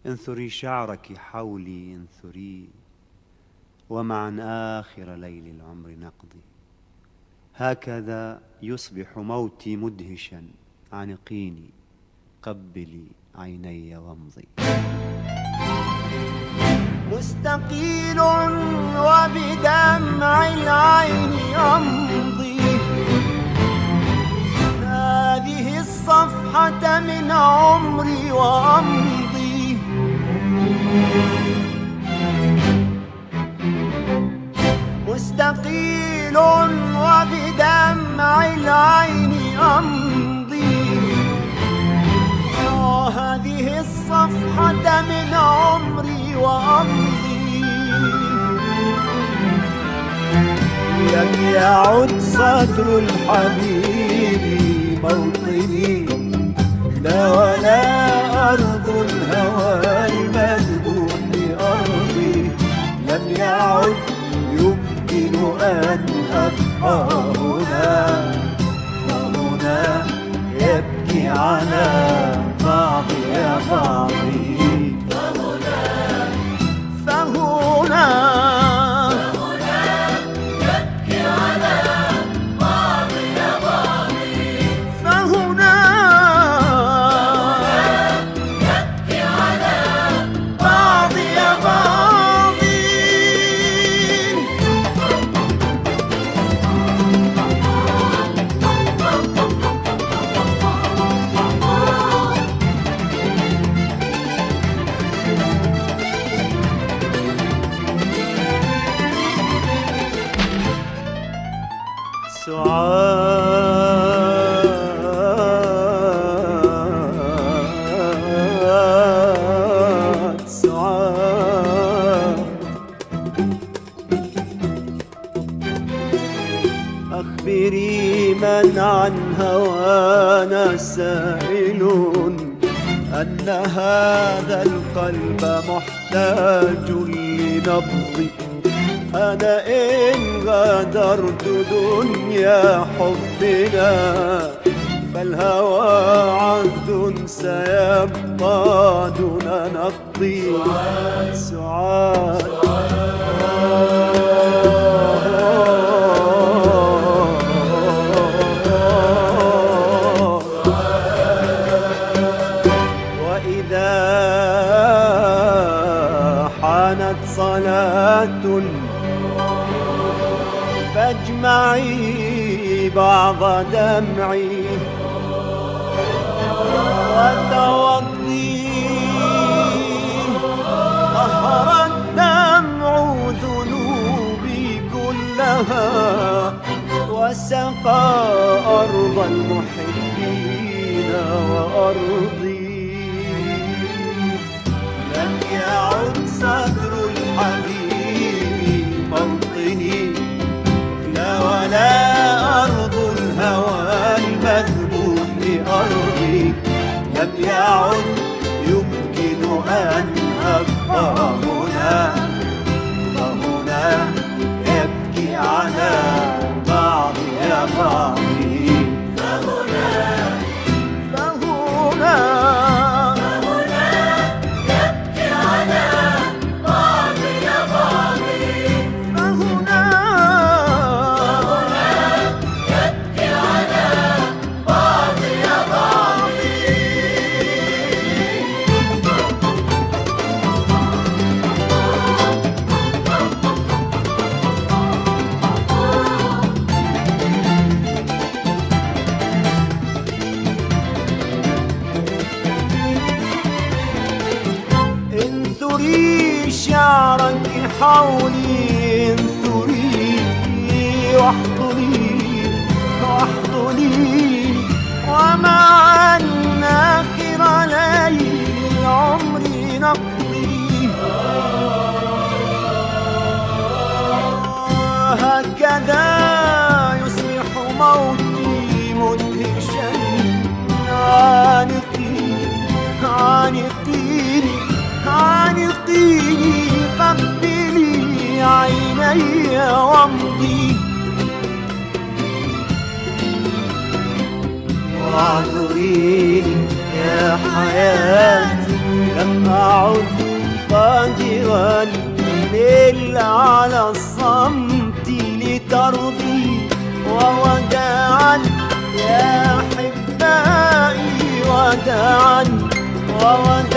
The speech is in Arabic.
انثري شعرك حولي انثري، ومعا آخر ليل العمر نقضي. هكذا يصبح موتي مدهشا، عنقيني قبلي عيني وامضي. مستقيل وبدمع العين أمضي، هذه الصفحة من عمري وأمضي. مستقيل وبدمع العين أمضي، هذه الصفحة من عمري وأمضي. لم يعد صدر الحبيب موطني، لا ولا أرض الهوى المذبوح أرضي. لم يعد يمكن أن أبقى هنا، فهنا يبكي على بعضي يا بعضي. فهنا يبكي على بعضي يا بعضي. فهنا يبكي على بعضي يا بعضي. سعاد سعاد، أخبري من عن هوانا سائل، أن هذا القلب محتاج لنبض. أنا إن غادرت دنيا حبنا، فالهوى عهد سيبقى دون نقضي. سعاد وإذا حانت صلاة فاجمعي بعض دمعي وتوضي. طهر الدمع ذنوبي كلها، وسقى أرض المحبين وأرضي. لم يعد صدر الحبيب موطني، لا ولا أرض الهوى المذبوح أرضي. لم يعد يمكن أن أبقى هنا، فهنا يبكي على بعضي يا بعضي. فهنا فهنا انثري شعرك حولي، انثري واحضني واحضني، ومعا آخر ليل العمر نقضي. هكذا يصبح موتي مدهشا، عنقيني عنقيني عنقيني قبلي عيني وامضي. واعذريني يا حياتي لم أعد قادرا إلا على الصمت لترضي. ووداعا يا أحبائي وداعا، ووداعا